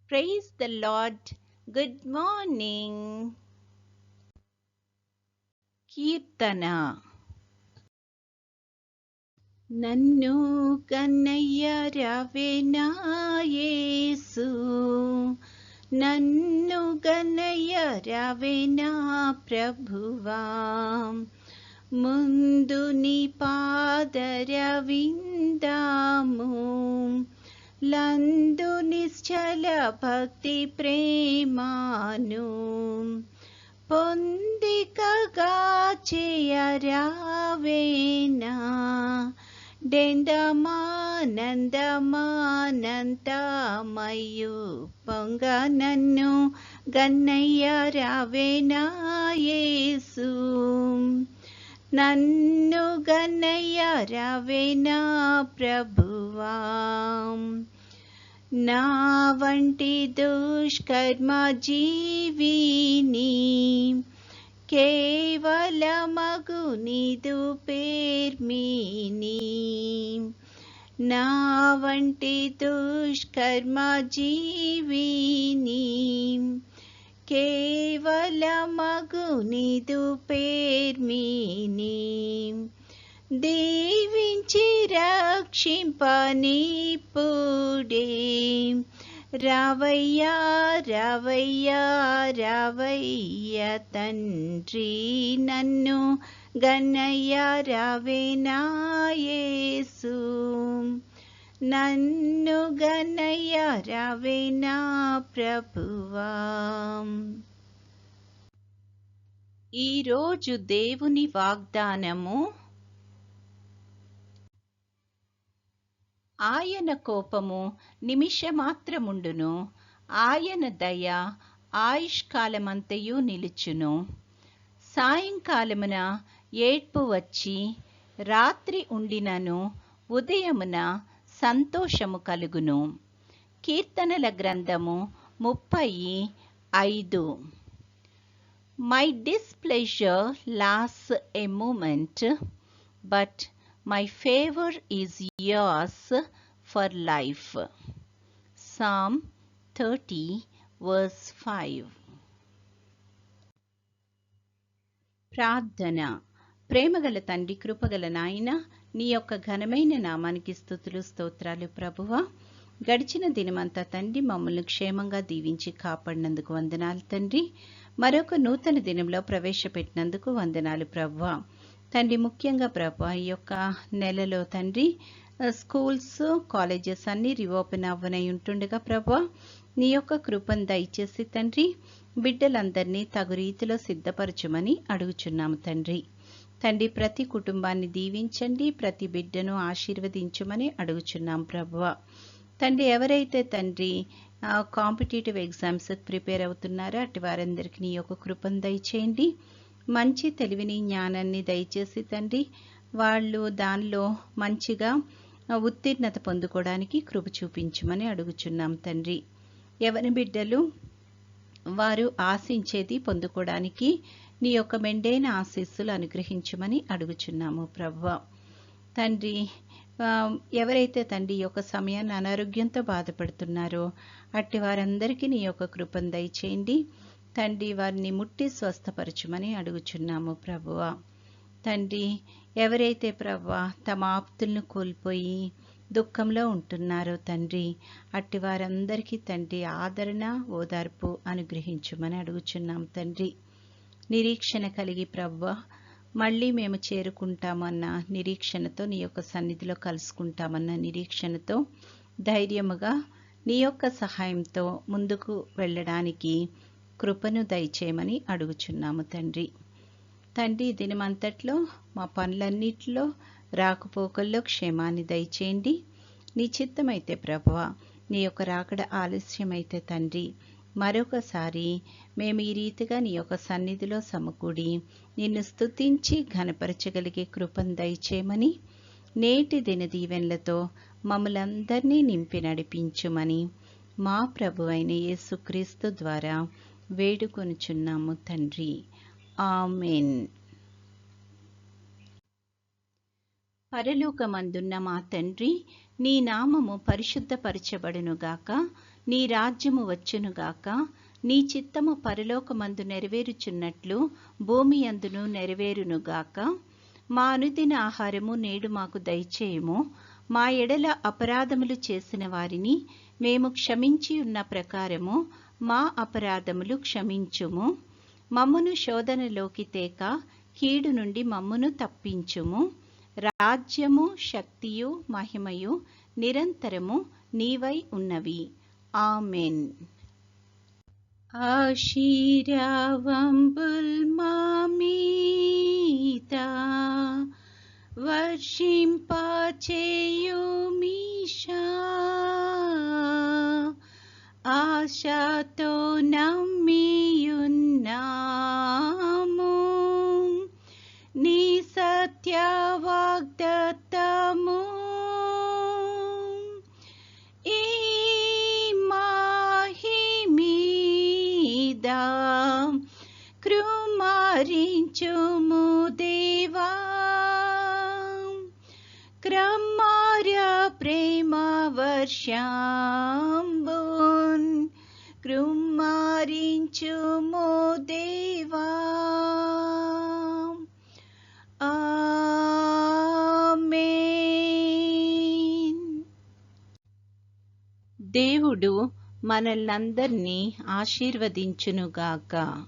Praise the Lord. Good morning. కీర్తన. నన్ను కన్నయ్య రావేనా యేసు, నన్ను కన్నయ్య రావేనా ప్రభువా, ముందు నీ పాదరవిందాము, లందు నిశ్చల భక్తి ప్రేమాను పొందికగా చేయరావేనా, డెందమానందమానంతమయు పొంగ నన్ను గన్నయ్య రావేనా యేసు, నన్ను గన్నయ్య రావేనా ప్రభువా, నా వంటి దుష్కర్మ జీవిని కేవలమగు నీదు పేర్మిని, నా వంటి దుష్కర్మ జీవిని కేవలమగు నీదు పేర్మిని, దీవించి రక్షింపనీపుడే, రావయ్యా రావయ్యా రావయ్య తండ్రి, నన్ను గన్నయ్య రావేనా యేసు, నన్ను గన్నయ్య రావేనా ప్రభువా. ఈరోజు దేవుని వాగ్దానము, ఆయన కోపము నిమిషమాత్రముండును, ఆయన దయ ఆయుష్కాలమంతయు నిలుచును. సాయంకాలమున ఏడ్పు వచ్చి రాత్రి ఉండినను ఉదయమున సంతోషము కలుగును. కీర్తనల గ్రంథము 35. My displeasure lasts a moment, but my favor is yours for life. Psalm 30 verse 5. ప్రార్థన. ప్రేమగల తండ్రి, కృపగల నాయన, నీ యొక్క ఘనమైన నామానికి స్తుతులు స్తోత్రాలు ప్రభువా. గడిచిన దినమంతా తండ్రి మమ్మల్ని క్షేమంగా దీవించి కాపాడినందుకు వందనాలు తండ్రి. మరొక నూతన దినంలో ప్రవేశపెట్టినందుకు వందనాలు ప్రభువా. తండ్రి, ముఖ్యంగా ప్రభా ఈ యొక్క నెలలో తండ్రి స్కూల్స్ కాలేజెస్ అన్నీ రీఓపెన్ అవ్వనై ఉంటుండగా ప్రభా నీ యొక్క కృపను దయచేసి తండ్రి బిడ్డలందరినీ తగు రీతిలో సిద్ధపరచమని అడుగుచున్నాము తండ్రి. తండ్రి, ప్రతి కుటుంబాన్ని దీవించండి, ప్రతి బిడ్డను ఆశీర్వదించమని అడుగుచున్నాం ప్రభువా. తండ్రి, ఎవరైతే తండ్రి కాంపిటేటివ్ ఎగ్జామ్స్ ప్రిపేర్ అవుతున్నారో అటు వారందరికీ నీ యొక్క కృపను దయచేయండి. మంచి తెలివిని జ్ఞానాన్ని దయచేసి తండ్రి వాళ్ళు దానిలో మంచిగా ఉత్తీర్ణత పొందుకోవడానికి కృప చూపించమని అడుగుచున్నాం తండ్రి. ఎవరి బిడ్డలు వారు ఆశించేది పొందుకోవడానికి నీ యొక్క మెండైన ఆశీస్సులు అనుగ్రహించమని అడుగుచున్నాము ప్రభువా. తండ్రి, ఎవరైతే తండ్రి ఈ యొక్క సమయాన్ని అనారోగ్యంతో బాధపడుతున్నారో అట్టి వారందరికీ నీ యొక్క కృపను దయచేయండి తండ్రి. వారిని ముట్టి స్వస్థపరచుమని అడుగుచున్నాము ప్రభువా. తండ్రి, ఎవరైతే ప్రభువా తమ ఆప్తులను కోల్పోయి దుఃఖంలో ఉంటున్నారో తండ్రి అట్టి వారందరికీ తండ్రి ఆదరణ ఓదార్పు అనుగ్రహించుమని అడుగుచున్నాం తండ్రి. నిరీక్షణ కలిగి ప్రభువా మళ్ళీ మేము చేరుకుంటామన్న నిరీక్షణతో నీ యొక్క సన్నిధిలో కలుసుకుంటామన్న నిరీక్షణతో ధైర్యముగా నీ యొక్క సహాయంతో ముందుకు వెళ్ళడానికి కృపను దయచేయమని అడుగుచున్నాము తండ్రి. తండ్రి, దినమంతట్లో మా పనులన్నిటిలో రాకపోకల్లో క్షేమాన్ని దయచేయండి. నీ చిత్తమైతే ప్రభువా నీ యొక్క రాకడ ఆలస్యమైతే తండ్రి మరొకసారి మేము ఈ రీతిగా నీ యొక్క సన్నిధిలో సమకూడి నిన్ను స్తుతించి ఘనపరచగలిగే కృపను దయచేయమని నేటి దిన దీవెనలతో మమ్మలందరినీ నింపి నడిపించుమని మా ప్రభువైన యేసుక్రీస్తు ద్వారా వేడుకొనుచున్నాము తండ్రి. ఆమెన్. పరలోకమందున్న మా తండ్రి, నీ నామము పరిశుద్ధపరచబడునుగాక, నీ రాజ్యము వచ్చునుగాక, నీ చిత్తము పరలోకమందు నెరవేరుచున్నట్లు భూమి అందును నెరవేరునుగాక. మా అనుదిన ఆహారము నేడు మాకు దయచేయుము. మా ఎడల అపరాధములు చేసిన వారిని మేము క్షమించి ఉన్న ప్రకారము మా అపరాధములు క్షమించుము. మమ్మును శోధనలోకి తేక కీడు నుండి మమ్మును తప్పించుము. రాజ్యము, శక్తియు, మహిమయు నిరంతరము నీవై ఉన్నవి. ఆమెన్. ఆశీర్వాదంబుల్ మా మీద వర్షింపచేయుమీశా, ఆశతో నమ్మియున్నాము నీ సత్య వాగ్దత్తము. ఈ మహిమీద కృమారించుము దేవా, క్రమార్య ప్రేమ వర్షంబున్ కృమారించుము దేవా. ఆమేన్. దేవుడు మనల్నందరినీ ఆశీర్వదించునుగాక.